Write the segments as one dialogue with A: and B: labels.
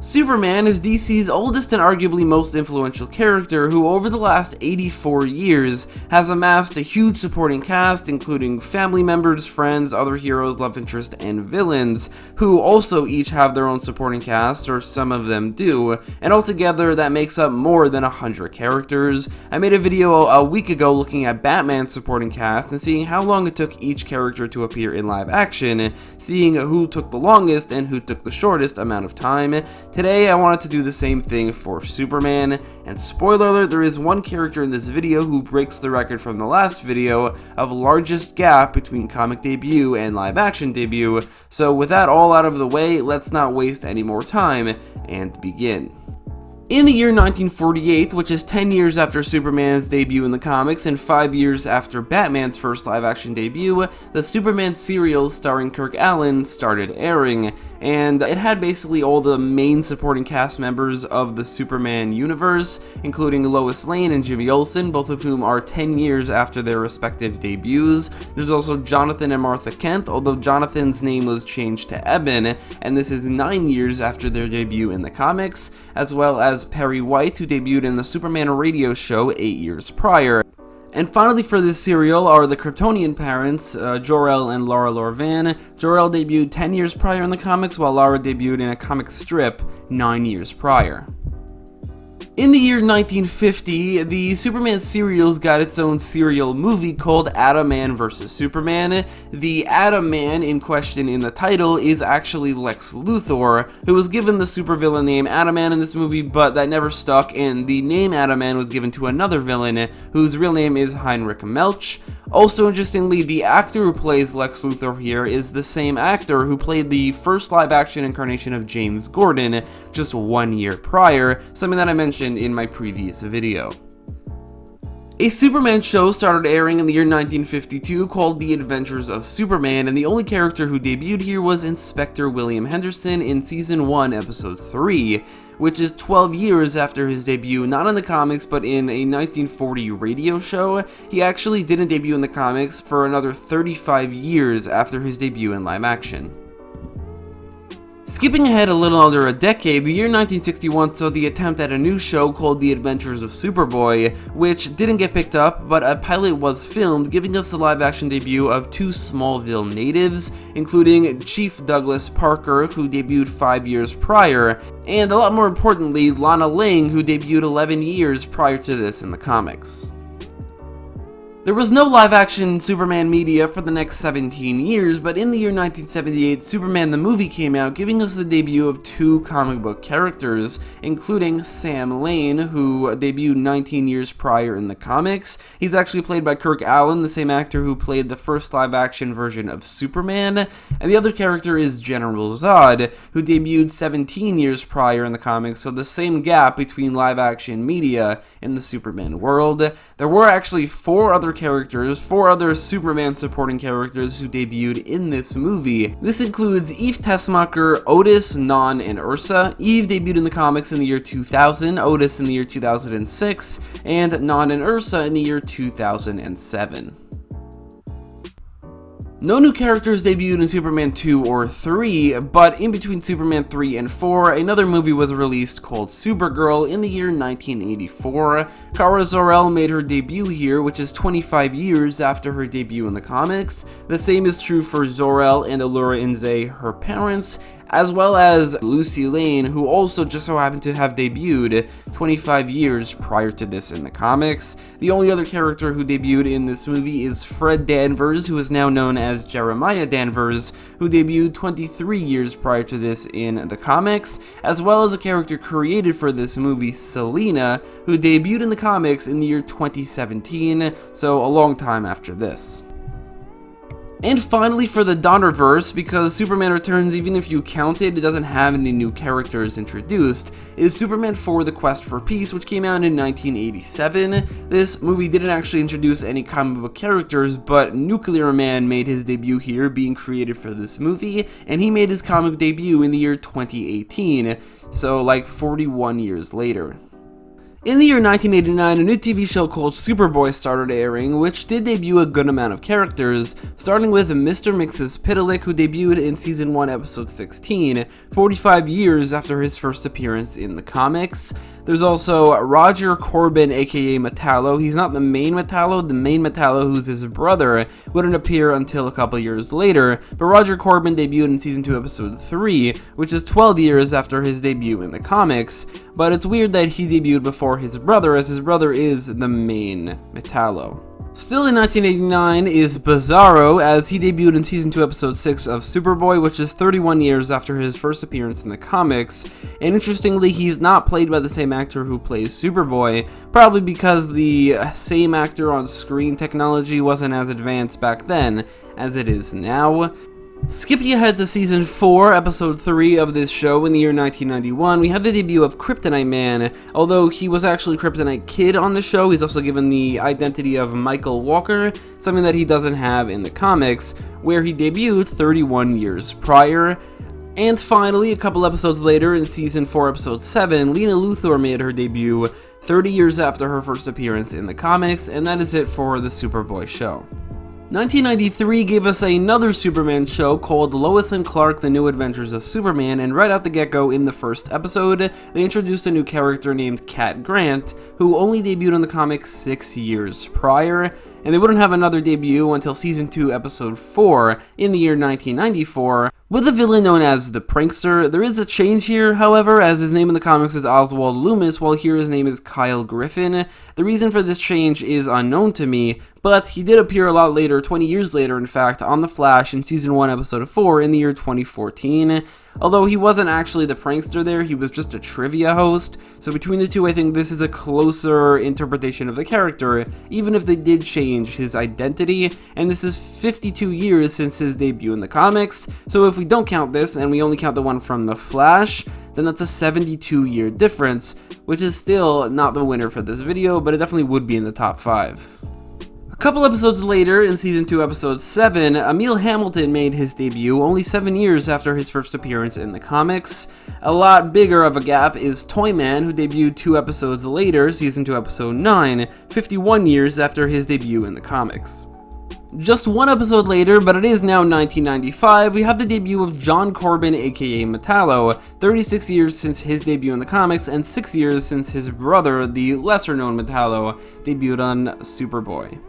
A: Superman is DC's oldest and arguably most influential character who over the last 84 years has amassed a huge supporting cast including family members, friends, other heroes, love interest, and villains who also each have their own supporting cast, or some of them do, and altogether that makes up more than 100 characters. I made a video a week ago looking at Batman's supporting cast and seeing how long it took each character to appear in live action, seeing who took the longest and who took the shortest amount of time. Today, I wanted to do the same thing for Superman, and spoiler alert, there is one character in this video who breaks the record from the last video of largest gap between comic debut and live action debut, so with that all out of the way, let's not waste any more time, and begin. In the year 1948, which is 10 years after Superman's debut in the comics and 5 years after Batman's first live-action debut, the Superman serial starring Kirk Alyn started airing, and it had basically all the main supporting cast members of the Superman universe, including Lois Lane and Jimmy Olsen, both of whom are 10 years after their respective debuts. There's also Jonathan and Martha Kent, although Jonathan's name was changed to Eben, and this is 9 years after their debut in the comics, as well as Perry White, who debuted in the Superman radio show 8 years prior. And finally for this serial are the Kryptonian parents, Jor-El and Lara Lor-Van. Jor-El debuted 10 years prior in the comics, while Lara debuted in a comic strip 9 years prior. In the year 1950, the Superman serials got its own serial movie called Adam-Man vs. Superman. The Adam-Man in question in the title is actually Lex Luthor, who was given the supervillain name Adam-Man in this movie, but that never stuck, and the name Adam-Man was given to another villain, whose real name is Heinrich Melch. Also interestingly, the actor who plays Lex Luthor here is the same actor who played the first live-action incarnation of James Gordon just 1 year prior, something that I mentioned in my previous video. A Superman show started airing in the year 1952 called The Adventures of Superman, and the only character who debuted here was Inspector William Henderson in Season 1, Episode 3, which is 12 years after his debut, not in the comics, but in a 1940 radio show. He actually didn't debut in the comics for another 35 years after his debut in live action. Skipping ahead a little under a decade, the year 1961 saw the attempt at a new show called The Adventures of Superboy, which didn't get picked up, but a pilot was filmed, giving us the live-action debut of two Smallville natives, including Chief Douglas Parker, who debuted 5 years prior, and a lot more importantly, Lana Lang, who debuted 11 years prior to this in the comics. There was no live-action Superman media for the next 17 years, but in the year 1978, Superman the movie came out, giving us the debut of two comic book characters, including Sam Lane, who debuted 19 years prior in the comics. He's actually played by Kirk Alyn, the same actor who played the first live-action version of Superman, and the other character is General Zod, who debuted 17 years prior in the comics, so the same gap between live-action media in the Superman world. There were actually four other Superman supporting characters who debuted in this movie. This includes Eve Tessmacher, Otis, Non, and Ursa. Eve debuted in the comics in the year 2000, Otis in the year 2006, and Non and Ursa in the year 2007. No new characters debuted in Superman 2 or 3, but in between Superman 3 and 4, another movie was released called Supergirl in the year 1984. Kara Zor-El made her debut here, which is 25 years after her debut in the comics. The same is true for Zor-El and Allura Inze, her parents, as well as Lucy Lane, who also just so happened to have debuted 25 years prior to this in the comics. The only other character who debuted in this movie is Fred Danvers, who is now known as Jeremiah Danvers, who debuted 23 years prior to this in the comics, as well as a character created for this movie, Selina, who debuted in the comics in the year 2017, so a long time after this. And finally for the Donnerverse, because Superman Returns, even if you count it, it doesn't have any new characters introduced, is Superman 4 The Quest for Peace, which came out in 1987. This movie didn't actually introduce any comic book characters, but Nuclear Man made his debut here, being created for this movie, and he made his comic debut in the year 2018, so like 41 years later. In the year 1989, a new TV show called Superboy started airing, which did debut a good amount of characters, starting with Mr. Mxyzptlk, who debuted in Season 1, Episode 16, 45 years after his first appearance in the comics. There's also Roger Corbin, aka Metallo. He's not the main Metallo. The main Metallo, who's his brother, wouldn't appear until a couple years later, but Roger Corbin debuted in Season 2, Episode 3, which is 12 years after his debut in the comics, but it's weird that he debuted before his brother, as his brother is the main Metallo. Still in 1989 is Bizarro, as he debuted in Season 2, Episode 6 of Superboy, which is 31 years after his first appearance in the comics, and interestingly, he's not played by the same actor who plays Superboy, probably because the same actor on screen technology wasn't as advanced back then as it is now. Skipping ahead to Season 4, Episode 3 of this show in the year 1991, we have the debut of Kryptonite Man. Although he was actually Kryptonite Kid on the show, he's also given the identity of Michael Walker, something that he doesn't have in the comics, where he debuted 31 years prior. And finally, a couple episodes later, in Season 4, Episode 7, Lena Luthor made her debut 30 years after her first appearance in the comics, and that is it for the Superboy show. 1993 gave us another Superman show called Lois and Clark: The New Adventures of Superman, and right out the get-go in the first episode, they introduced a new character named Cat Grant, who only debuted in the comics 6 years prior, and they wouldn't have another debut until Season 2, Episode 4 in the year 1994, with a villain known as the Prankster. There is a change here, however, as his name in the comics is Oswald Loomis, while here his name is Kyle Griffin. The reason for this change is unknown to me, but he did appear a lot later, 20 years later in fact, on The Flash in Season 1, Episode 4 in the year 2014. Although he wasn't actually the prankster there, he was just a trivia host, so between the two I think this is a closer interpretation of the character, even if they did change his identity, and this is 52 years since his debut in the comics, so if we don't count this, and we only count the one from The Flash, then that's a 72-year difference, which is still not the winner for this video, but it definitely would be in the top 5. A couple episodes later, in Season 2, Episode 7, Emil Hamilton made his debut only 7 years after his first appearance in the comics. A lot bigger of a gap is Toyman, who debuted 2 episodes later, Season 2, Episode 9, 51 years after his debut in the comics. Just 1 episode later, but it is now 1995, we have the debut of John Corbin, aka Metallo, 36 years since his debut in the comics, and 6 years since his brother, the lesser-known Metallo, debuted on Superboy.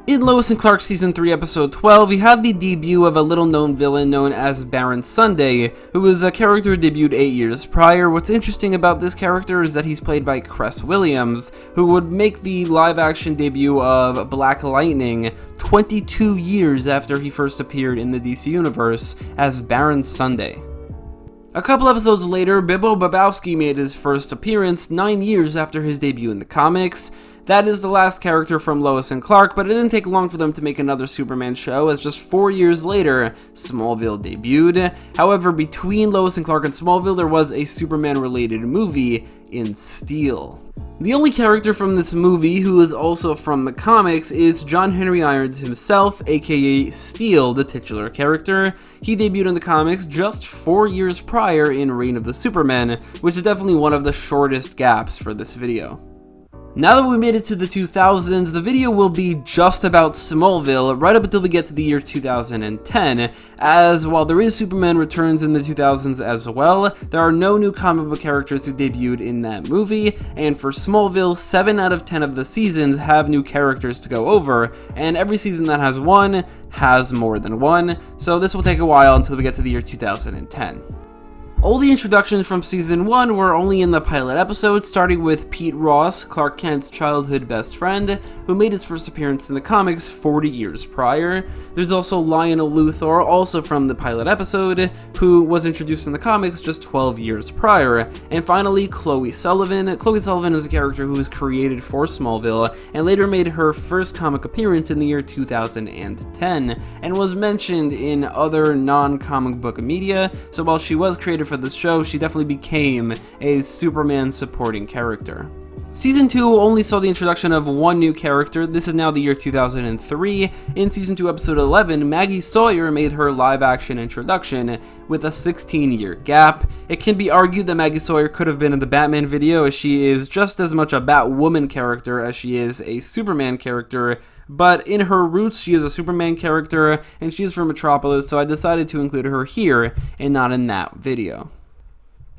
A: In Lois and Clark Season 3, Episode 12, we have the debut of a little-known villain known as Baron Sunday, who was a character who debuted 8 years prior. What's interesting about this character is that he's played by Cress Williams, who would make the live-action debut of Black Lightning 22 years after he first appeared in the DC Universe as Baron Sunday. A couple episodes later, Bibbo Babowski made his first appearance 9 years after his debut in the comics. That is the last character from Lois and Clark, but it didn't take long for them to make another Superman show, as just 4 years later, Smallville debuted. However, between Lois and Clark and Smallville, there was a Superman-related movie in Steel. The only character from this movie who is also from the comics is John Henry Irons himself, aka Steel, the titular character. He debuted in the comics just 4 years prior in Reign of the Supermen, which is definitely one of the shortest gaps for this video. Now that we made it to the 2000s, the video will be just about Smallville, right up until we get to the year 2010, as while there is Superman Returns in the 2000s as well, there are no new comic book characters who debuted in that movie, and for Smallville, 7 out of 10 of the seasons have new characters to go over, and every season that has one has more than one, so this will take a while until we get to the year 2010. All the introductions from Season 1 were only in the pilot episode, starting with Pete Ross, Clark Kent's childhood best friend, who made his first appearance in the comics 40 years prior. There's also Lionel Luthor, also from the pilot episode, who was introduced in the comics just 12 years prior. And finally, Chloe Sullivan. Chloe Sullivan is a character who was created for Smallville, and later made her first comic appearance in the year 2010, and was mentioned in other non-comic book media, so while she was created for this show, she definitely became a Superman supporting character. Season 2 only saw the introduction of one new character. This is now the year 2003. In Season 2, Episode 11, Maggie Sawyer made her live-action introduction with a 16-year gap. It can be argued that Maggie Sawyer could have been in the Batman video, as she is just as much a Batwoman character as she is a Superman character, but in her roots she is a Superman character, and she is from Metropolis, so I decided to include her here and not in that video.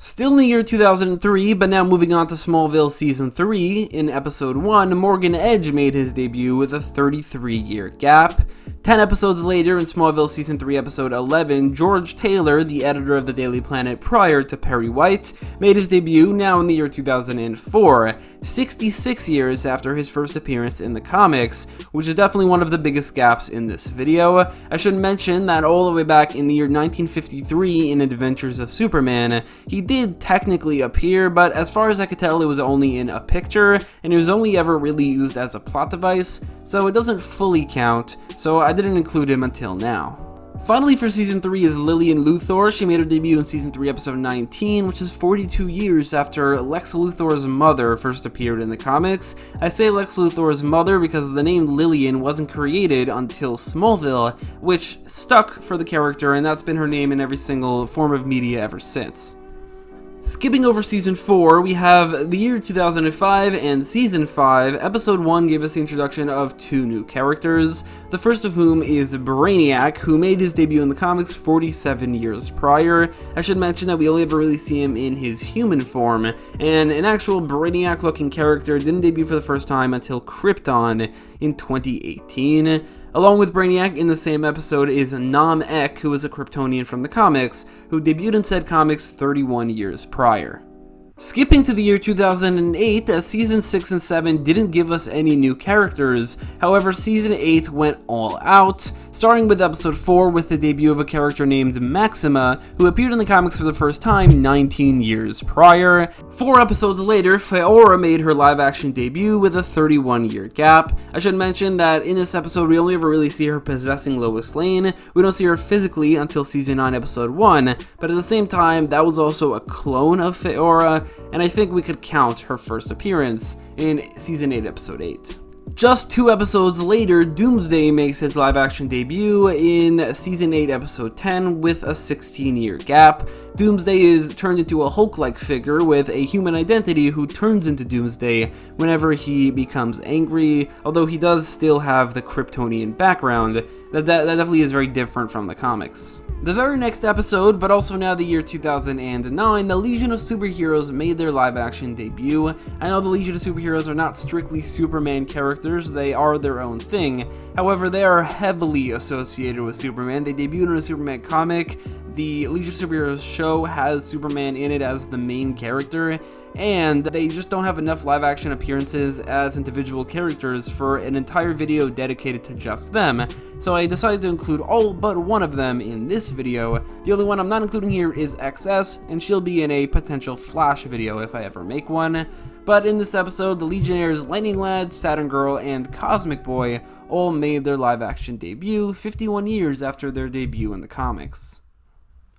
A: Still in the year 2003, but now moving on to Smallville Season 3, in Episode 1, Morgan Edge made his debut with a 33-year gap. 10 episodes later, in Smallville Season 3, Episode 11, George Taylor, the editor of the Daily Planet prior to Perry White, made his debut now in the year 2004, 66 years after his first appearance in the comics, which is definitely one of the biggest gaps in this video. I should mention that all the way back in the year 1953 in Adventures of Superman, he did technically appear, but as far as I could tell, it was only in a picture, and it was only ever really used as a plot device, so it doesn't fully count, so I didn't include him until now. Finally, for Season 3 is Lillian Luthor. She made her debut in Season 3, Episode 19, which is 42 years after Lex Luthor's mother first appeared in the comics. I say Lex Luthor's mother because the name Lillian wasn't created until Smallville, which stuck for the character, and that's been her name in every single form of media ever since. Skipping over Season 4, we have the year 2005 and Season 5. Episode 1 gave us the introduction of two new characters, the first of whom is Brainiac, who made his debut in the comics 47 years prior. I should mention that we only ever really see him in his human form, and an actual Brainiac-looking character didn't debut for the first time until Krypton in 2018. Along with Brainiac in the same episode is Nam-Ek, who is a Kryptonian from the comics, who debuted in said comics 31 years prior. Skipping to the year 2008, Season 6 and 7 didn't give us any new characters, however Season 8 went all out, starting with Episode 4 with the debut of a character named Maxima, who appeared in the comics for the first time 19 years prior. 4 episodes later, Feora made her live-action debut with a 31-year gap. I should mention that in this episode we only ever really see her possessing Lois Lane. We don't see her physically until Season 9, Episode 1, but at the same time that was also a clone of Feora, and I think we could count her first appearance in Season 8, Episode 8. Just 2 episodes later, Doomsday makes his live-action debut in Season 8, Episode 10 with a 16-year gap. Doomsday is turned into a Hulk-like figure with a human identity who turns into Doomsday whenever he becomes angry, although he does still have the Kryptonian background. That definitely is very different from the comics. The very next episode, but also now the year 2009, the Legion of Superheroes made their live-action debut. I know the Legion of Superheroes are not strictly Superman characters, they are their own thing. However, they are heavily associated with Superman. They debuted in a Superman comic. The Legion of Superheroes show has Superman in it as the main character, and they just don't have enough live-action appearances as individual characters for an entire video dedicated to just them, so I decided to include all but one of them in this video. The only one I'm not including here is XS, and she'll be in a potential Flash video if I ever make one. But in this episode, the Legionnaires Lightning Lad, Saturn Girl, and Cosmic Boy all made their live-action debut 51 years after their debut in the comics.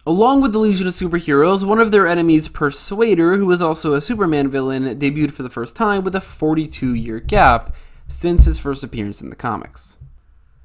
A: Along with the Legion of Superheroes, one of their enemies, Persuader, who is also a Superman villain, debuted for the first time with a 42-year gap since his first appearance in the comics.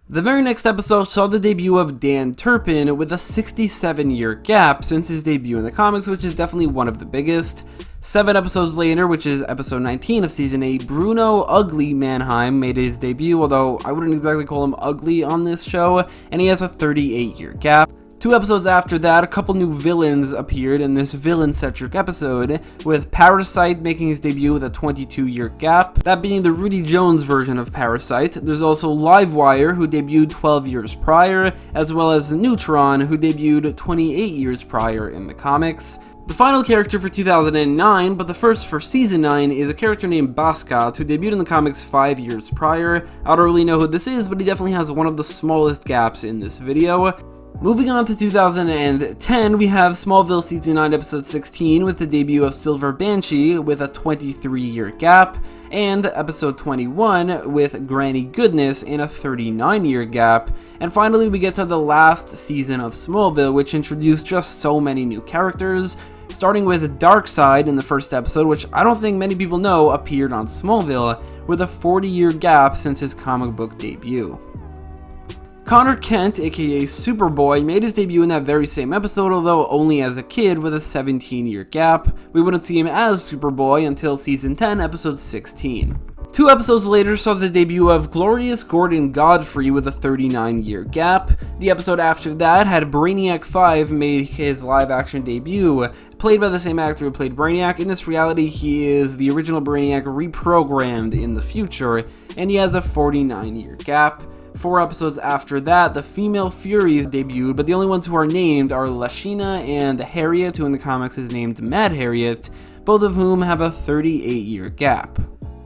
A: The very next episode saw the debut of Dan Turpin with a 67-year gap since his debut in the comics, which is definitely one of the biggest. 7 episodes later, which is episode 19 of Season 8, Bruno Ugly Mannheim made his debut, although I wouldn't exactly call him ugly on this show, and he has a 38-year gap. 2 episodes after that, a couple new villains appeared in this villain-centric episode, with Parasite making his debut with a 22-year gap, that being the Rudy Jones version of Parasite. There's also Livewire, who debuted 12 years prior, as well as Neutron, who debuted 28 years prior in the comics. The final character for 2009, but the first for Season 9, is a character named Baskat, who debuted in the comics 5 years prior. I don't really know who this is, but he definitely has one of the smallest gaps in this video. Moving on to 2010, we have Smallville Season 9 Episode 16 with the debut of Silver Banshee with a 23-year gap, and Episode 21 with Granny Goodness in a 39-year gap. And finally, we get to the last season of Smallville, which introduced just so many new characters. starting with Darkseid in the first episode, which I don't think many people know appeared on Smallville, with a 40-year gap since his comic book debut. Connor Kent, aka Superboy, made his debut in that very same episode, although only as a kid with a 17-year gap. We wouldn't see him as Superboy until season 10, episode 16. 2 episodes later saw the debut of Glorious Gordon Godfrey with a 39-year gap. The episode after that had Brainiac 5 make his live-action debut, played by the same actor who played Brainiac. In this reality, he is the original Brainiac reprogrammed in the future, and he has a 49-year gap. 4 episodes after that, the Female Furies debuted, but the only ones who are named are Lashina and Harriet, who in the comics is named Mad Harriet, both of whom have a 38-year gap.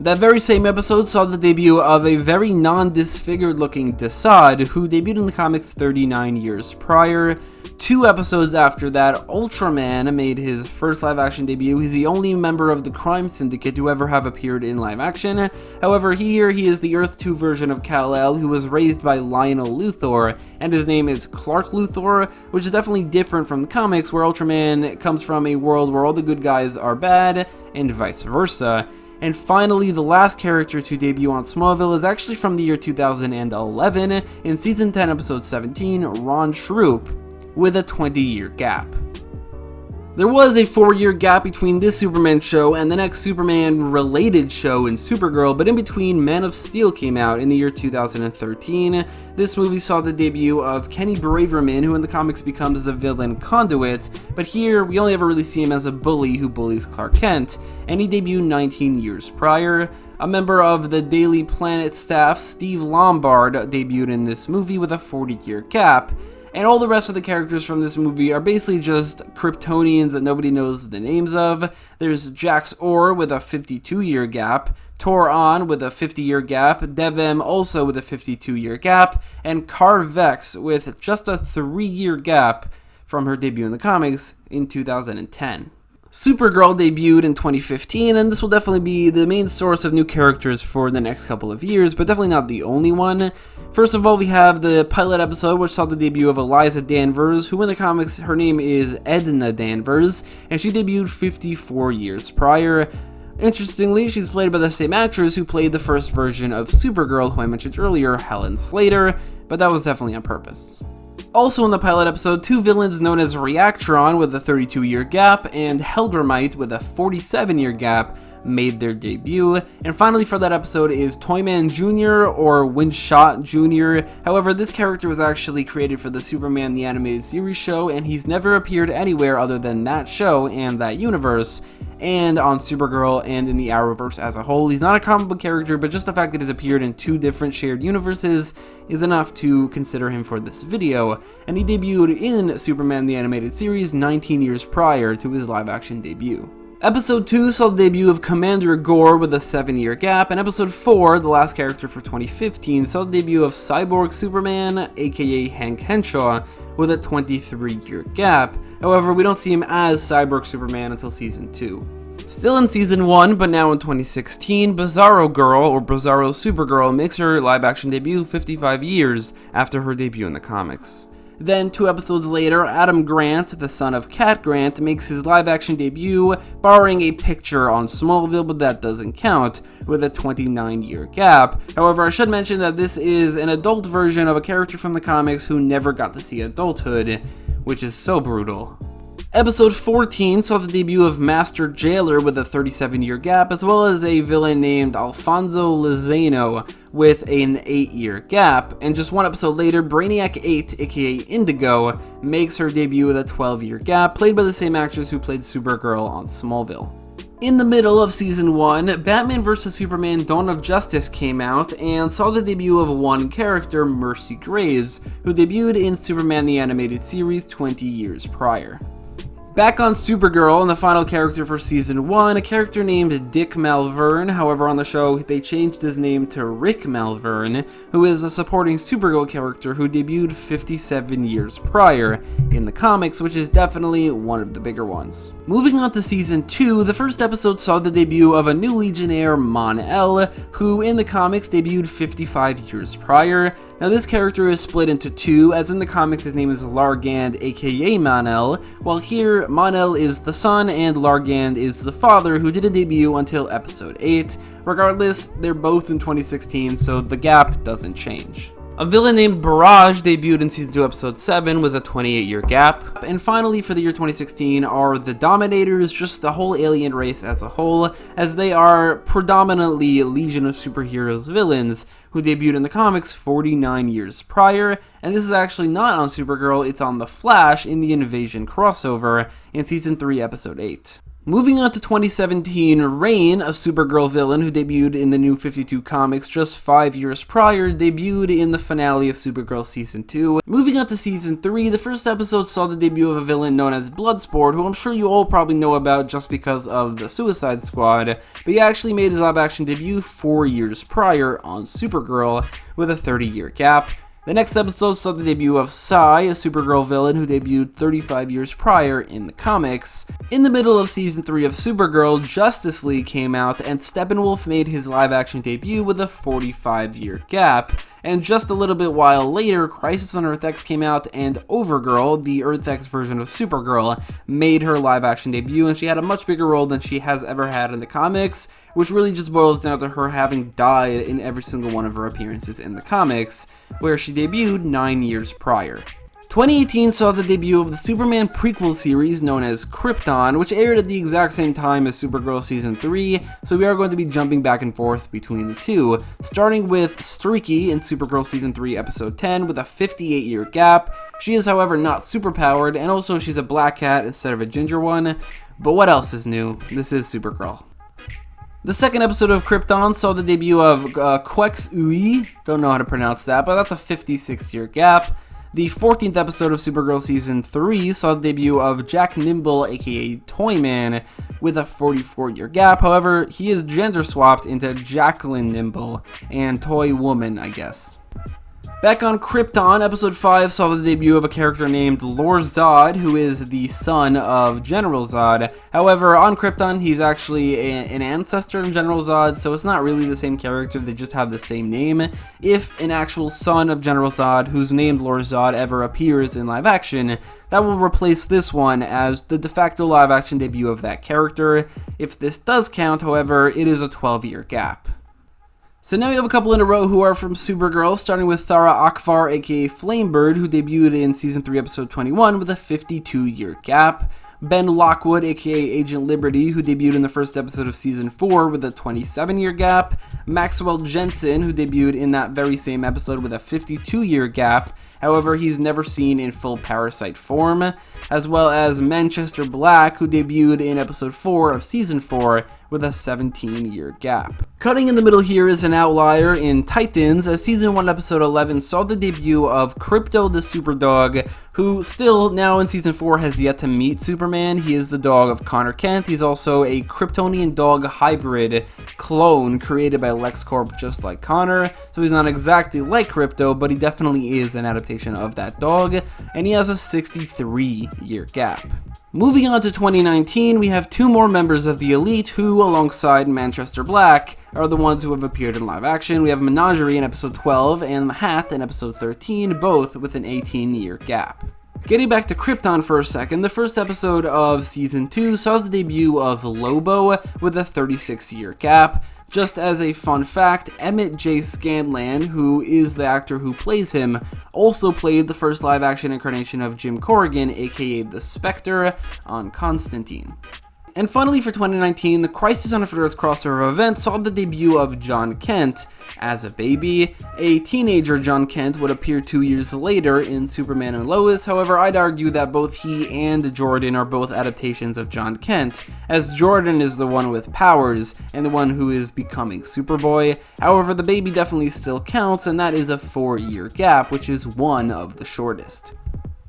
A: That very same episode saw the debut of a very non-disfigured looking Desaad, who debuted in the comics 39 years prior. 2 episodes after that, Ultraman made his first live-action debut. He's the only member of the Crime Syndicate to ever have appeared in live-action. However, here he is the Earth 2 version of Kal-El, who was raised by Lionel Luthor, and his name is Clark Luthor, which is definitely different from the comics, where Ultraman comes from a world where all the good guys are bad, and vice versa. And finally, the last character to debut on Smallville is actually from the year 2011, in Season 10, Episode 17, Ron Shroop, with a 20-year gap. There was a 4-year gap between this Superman show and the next Superman-related show in Supergirl, but in between, Man of Steel came out in the year 2013. This movie saw the debut of Kenny Braverman, who in the comics becomes the villain Conduit, but here we only ever really see him as a bully who bullies Clark Kent, and he debuted 19 years prior. A member of the Daily Planet staff, Steve Lombard, debuted in this movie with a 40-year gap. And all the rest of the characters from this movie are basically just Kryptonians that nobody knows the names of. There's Jax Orr with a 52-year gap, Tor-On with a 50-year gap, Dev-Em also with a 52-year gap, and Kar-Vex with just a 3-year gap from her debut in the comics in 2010. Supergirl debuted in 2015, and this will definitely be the main source of new characters for the next couple of years, but definitely not the only one. First of all, we have the pilot episode, which saw the debut of Eliza Danvers, who in the comics, her name is Edna Danvers, and she debuted 54 years prior. Interestingly, she's played by the same actress who played the first version of Supergirl, who I mentioned earlier, Helen Slater, but that was definitely on purpose. Also in the pilot episode, 2 villains known as Reactron with a 32-year gap and Helgramite with a 47-year gap made their debut. And finally for that episode is Toyman Jr. or Windshot Jr. However, this character was actually created for the Superman the Animated Series show, and he's never appeared anywhere other than that show and that universe, and on Supergirl and in the Arrowverse as a whole. He's not a comic book character, but just the fact that he's appeared in 2 different shared universes is enough to consider him for this video, and he debuted in Superman the Animated Series 19 years prior to his live-action debut. Episode 2 saw the debut of Commander Gore with a 7-year gap, and Episode 4, the last character for 2015, saw the debut of Cyborg Superman, aka Hank Henshaw, with a 23-year gap. However, we don't see him as Cyborg Superman until Season 2. Still in Season 1, but now in 2016, Bizarro Girl, or Bizarro Supergirl, makes her live-action debut 55 years after her debut in the comics. Then, 2 episodes later, Adam Grant, the son of Cat Grant, makes his live-action debut, borrowing a picture on Smallville, but that doesn't count, with a 29-year gap. However, I should mention that this is an adult version of a character from the comics who never got to see adulthood, which is so brutal. Episode 14 saw the debut of Master Jailer with a 37-year gap, as well as a villain named Alfonso Lozano with an 8-year gap. And just 1 episode later, Brainiac 8, aka Indigo, makes her debut with a 12-year gap, played by the same actress who played Supergirl on Smallville. In the middle of Season 1, Batman vs. Superman Dawn of Justice came out and saw the debut of one character, Mercy Graves, who debuted in Superman the Animated Series 20 years prior. Back on Supergirl, and the final character for Season 1, a character named Dick Malvern. However, on the show, they changed his name to Rick Malvern, who is a supporting Supergirl character who debuted 57 years prior in the comics, which is definitely one of the bigger ones. Moving on to Season 2, the first episode saw the debut of a new Legionnaire, Mon-El, who in the comics debuted 55 years prior. Now this character is split into two, as in the comics his name is Largand aka Mon-El, while here Mon-El is the son and Largand is the father, who didn't debut until episode 8. Regardless, they're both in 2016, so the gap doesn't change. A villain named Barrage debuted in Season 2, Episode 7 with a 28-year gap. And finally, for the year 2016 are the Dominators, just the whole alien race as a whole, as they are predominantly Legion of Superheroes villains, who debuted in the comics 49 years prior, and this is actually not on Supergirl, it's on The Flash in the Invasion crossover in Season 3, Episode 8. Moving on to 2017, Reign, a Supergirl villain who debuted in the New 52 comics just 5 years prior, debuted in the finale of Supergirl Season 2. Moving on to Season 3, the first episode saw the debut of a villain known as Bloodsport, who I'm sure you all probably know about just because of the Suicide Squad, but he actually made his live-action debut 4 years prior on Supergirl, with a 30-year gap. The next episode saw the debut of Psy, a Supergirl villain who debuted 35 years prior in the comics. In the middle of Season 3 of Supergirl, Justice League came out, and Steppenwolf made his live-action debut with a 45-year gap. And just a little bit while later, Crisis on Earth X came out, and Overgirl, the Earth X version of Supergirl, made her live-action debut, and she had a much bigger role than she has ever had in the comics, which really just boils down to her having died in every single one of her appearances in the comics, where she debuted 9 years prior. 2018 saw the debut of the Superman prequel series known as Krypton, which aired at the exact same time as Supergirl Season 3, so we are going to be jumping back and forth between the two, starting with Streaky in Supergirl Season 3 Episode 10 with a 58-year gap. She is, however, not superpowered, and also she's a black cat instead of a ginger one. But what else is new? This is Supergirl. The second episode of Krypton saw the debut of Quex Ui, don't know how to pronounce that, but that's a 56-year gap. The 14th episode of Supergirl Season 3 saw the debut of Jack Nimble, aka Toyman, with a 44-year gap. However, he is gender swapped into Jacqueline Nimble and Toy Woman, I guess. Back on Krypton, Episode 5 saw the debut of a character named Lord Zod, who is the son of General Zod. However, on Krypton, he's actually an ancestor of General Zod, so it's not really the same character, they just have the same name. If an actual son of General Zod, who's named Lord Zod, ever appears in live action, that will replace this one as the de facto live action debut of that character. If this does count, however, it is a 12-year gap. So now we have a couple in a row who are from Supergirl, starting with Thara Akvar, aka Flamebird, who debuted in Season 3, Episode 21 with a 52-year gap. Ben Lockwood, aka Agent Liberty, who debuted in the first episode of Season 4 with a 27-year gap. Maxwell Jensen, who debuted in that very same episode with a 52-year gap. However, he's never seen in full Parasite form. As well as Manchester Black, who debuted in Episode 4 of Season 4 with a 17-year gap. Cutting in the middle here is an outlier in Titans, as Season 1 Episode 11 saw the debut of Crypto the Superdog, who still, now in Season 4, has yet to meet Superman. He is the dog of Connor Kent. He's also a Kryptonian dog hybrid clone created by LexCorp, just like Connor, so he's not exactly like Crypto, but he definitely is an adaptation of that dog, and he has a 63-year gap. Moving on to 2019, we have two more members of the Elite who, alongside Manchester Black, are the ones who have appeared in live action. We have Menagerie in Episode 12 and The Hat in Episode 13, both with an 18-year gap. Getting back to Krypton for a second, the first episode of Season 2 saw the debut of Lobo with a 36-year gap. Just as a fun fact, Emmett J. Scanlan, who is the actor who plays him, also played the first live-action incarnation of Jim Corrigan, aka the Spectre, on Constantine. And finally for 2019, the Crisis on Earth crossover event saw the debut of John Kent as a baby. A teenager John Kent would appear 2 years later in Superman and Lois. However, I'd argue that both he and Jordan are both adaptations of John Kent, as Jordan is the one with powers and the one who is becoming Superboy. However, the baby definitely still counts, and that is a 4-year gap, which is one of the shortest.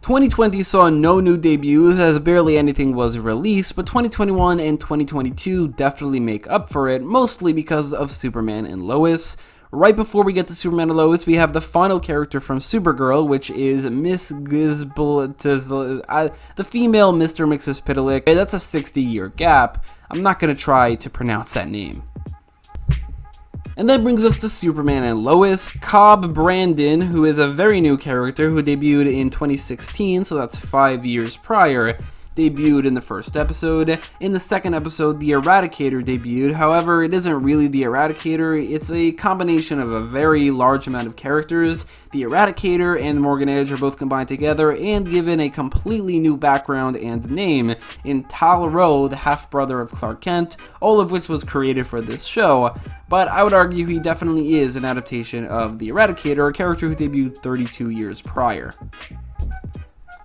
A: 2020 saw no new debuts as barely anything was released, but 2021 and 2022 definitely make up for it, mostly because of Superman and Lois. Right before we get to Superman and Lois, we have the final character from Supergirl, which is Miss Gizbl, the female Mr. Mxyzptlk. That's a 60-year gap. I'm not going to try to pronounce that name. And that brings us to Superman and Lois. Cobb Brandon, who is a very new character who debuted in 2016, so that's 5 years prior, debuted in the first episode. In the second episode, the Eradicator debuted. However, it isn't really the Eradicator, it's a combination of a very large amount of characters. The Eradicator and Morgan Edge are both combined together and given a completely new background and name in Tal-Rho, the half-brother of Clark Kent, all of which was created for this show. But I would argue he definitely is an adaptation of the Eradicator, a character who debuted 32 years prior.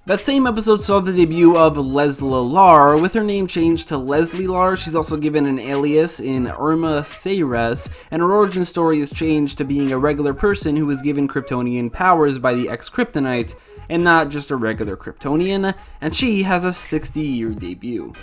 A: That same episode saw the debut of Leslie Lar, with her name changed to Leslie Lar. She's also given an alias in Irma Sayres, and her origin story is changed to being a regular person who was given Kryptonian powers by the ex-Kryptonite, and not just a regular Kryptonian, and she has a 60-year debut.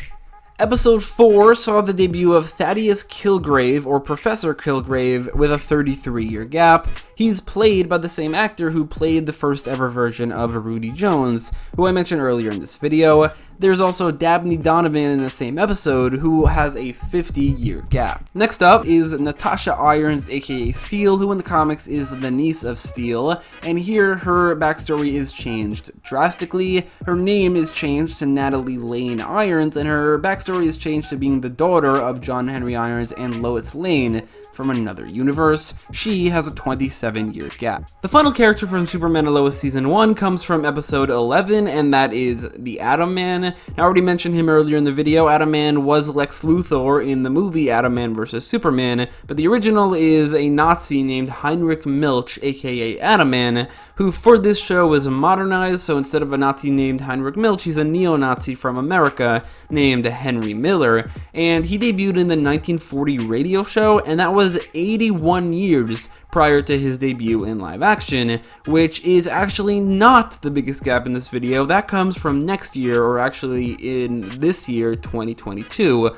A: Episode 4 saw the debut of Thaddeus Kilgrave, or Professor Kilgrave, with a 33-year gap. He's played by the same actor who played the first ever version of Rudy Jones, who I mentioned earlier in this video. There's also Dabney Donovan in the same episode, who has a 50-year gap. Next up is Natasha Irons, aka Steel, who in the comics is the niece of Steel, and here her backstory is changed drastically. Her name is changed to Natalie Lane Irons, and her backstory is changed to being the daughter of John Henry Irons and Lois Lane from another universe. She has a 27-year gap. The final character from Superman and Lois Season 1 comes from episode 11, and that is the Atom Man. I already mentioned him earlier in the video. Atom Man was Lex Luthor in the movie Atom Man vs. Superman, but the original is a Nazi named Heinrich Milch, aka Atom Man, who for this show was modernized, so instead of a Nazi named Heinrich Milch, he's a neo-Nazi from America named Henry Miller, and he debuted in the 1940 radio show, and that was 81 years prior to his debut in live action, which is actually not the biggest gap in this video. That comes from next year, or actually in this year, 2022.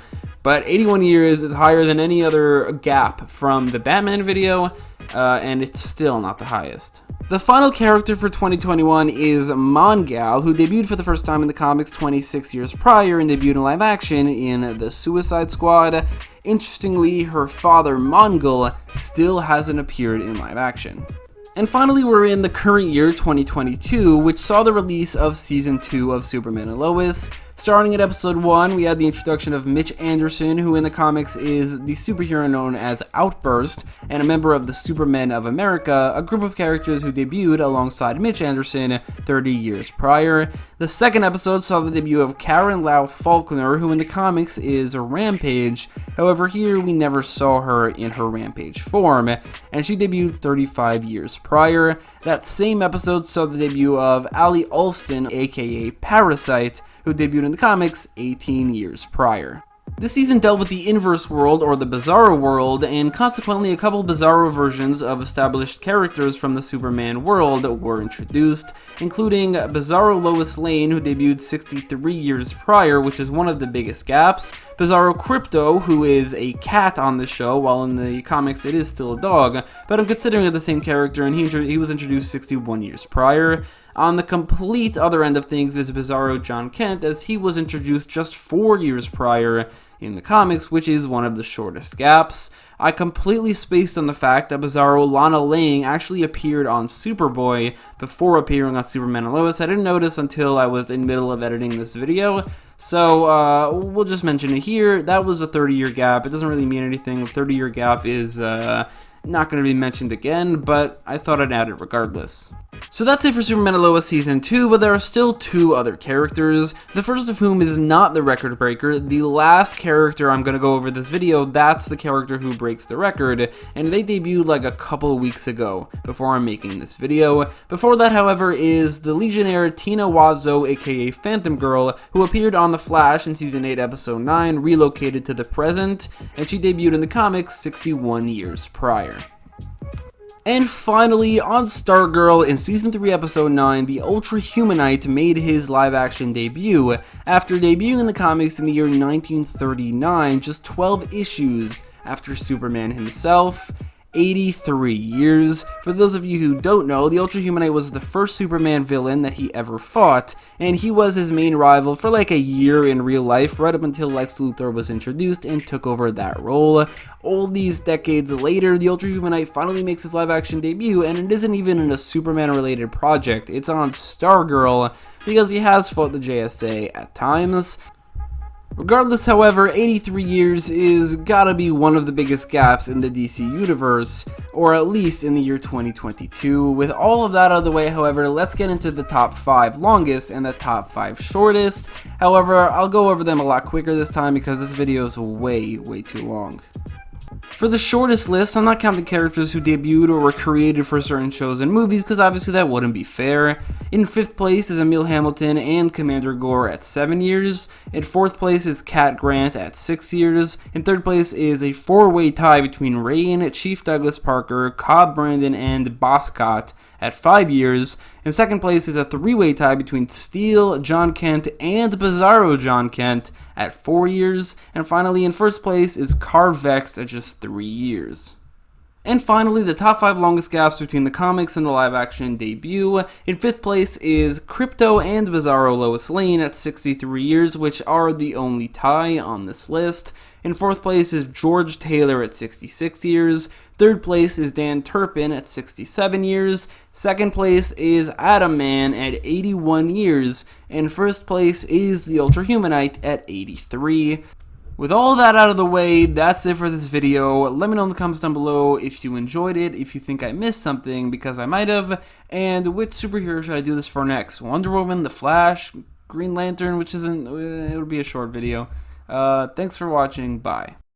A: But 81 years is higher than any other gap from the Batman video, and it's still not the highest. The final character for 2021 is Mongal, who debuted for the first time in the comics 26 years prior and debuted in live action in The Suicide Squad. Interestingly, her father, Mongul, still hasn't appeared in live action. And finally, we're in the current year, 2022, which saw the release of Season 2 of Superman and Lois. Starting at episode 1, we had the introduction of Mitch Anderson, who in the comics is the superhero known as Outburst, and a member of the Supermen of America, a group of characters who debuted alongside Mitch Anderson 30 years prior. The second episode saw the debut of Karen Lau Faulkner, who in the comics is Rampage. However, here we never saw her in her Rampage form, and she debuted 35 years prior. That same episode saw the debut of Ali Alston, aka Parasite, who debuted in the comics 18 years prior. This season dealt with the inverse world, or the Bizarro world, and consequently a couple Bizarro versions of established characters from the Superman world were introduced, including Bizarro Lois Lane, who debuted 63 years prior, which is one of the biggest gaps, Bizarro Crypto, who is a cat on the show, while in the comics it is still a dog, but I'm considering it the same character, and he was introduced 61 years prior. On the complete other end of things is Bizarro John Kent, as he was introduced just 4 years prior in the comics, which is one of the shortest gaps. I completely spaced on the fact that Bizarro Lana Lang actually appeared on Superboy before appearing on Superman and Lois. I didn't notice until I was in the middle of editing this video, so we'll just mention it here. That was a 30-year gap. It doesn't really mean anything. The 30-year gap is not going to be mentioned again, but I thought I'd add it regardless. So that's it for Superman and Lois Season 2, but there are still 2 other characters, the first of whom is not the record breaker. The last character I'm going to go over this video, that's the character who breaks the record, and they debuted like a couple weeks ago before I'm making this video. Before that, however, is the Legionnaire Tina Wazo, aka Phantom Girl, who appeared on The Flash in Season 8, Episode 9, relocated to the present, and she debuted in the comics 61 years prior. And finally, on Stargirl, in Season 3, Episode 9, the Ultra Humanite made his live-action debut, after debuting in the comics in the year 1939, just 12 issues after Superman himself. 83 years. For those of you who don't know, the Ultrahumanite was the first Superman villain that he ever fought, and he was his main rival for like a year in real life, right up until Lex Luthor was introduced and took over that role. All these decades later, the Ultrahumanite finally makes his live-action debut, and it isn't even in a Superman-related project. It's on Stargirl, because he has fought the JSA at times. Regardless, however, 83 years is gotta be one of the biggest gaps in the DC universe, or at least in the year 2022. With all of that out of the way, however, let's get into the top 5 longest and the top 5 shortest. However, I'll go over them a lot quicker this time because this video is way too long. For the shortest list, I'm not counting characters who debuted or were created for certain shows and movies, because obviously that wouldn't be fair. In 5th place is Emil Hamilton and Commander Gore at 7 years. In 4th place is Cat Grant at 6 years. In 3rd place is a 4-way tie between Rain, Chief Douglas Parker, Cobb Brandon, and Boscott at 5 years. In 2nd place is a 3-way tie between Steel, John Kent, and Bizarro John Kent at 4 years. And finally, in 1st place is Carvex at just 3 years. And finally, the top 5 longest gaps between the comics and the live-action debut. In 5th place is Krypto and Bizarro Lois Lane at 63 years, which are the only tie on this list. In 4th place is George Taylor at 66 years. 3rd place is Dan Turpin at 67 years. 2nd place is Atom Man at 81 years. And 1st place is the Ultrahumanite at 83. With all that out of the way, that's it for this video. Let me know in the comments down below if you enjoyed it, if you think I missed something, because I might have, and which superhero should I do this for next? Wonder Woman, The Flash, Green Lantern, which isn't, it'll be a short video. Thanks for watching, bye.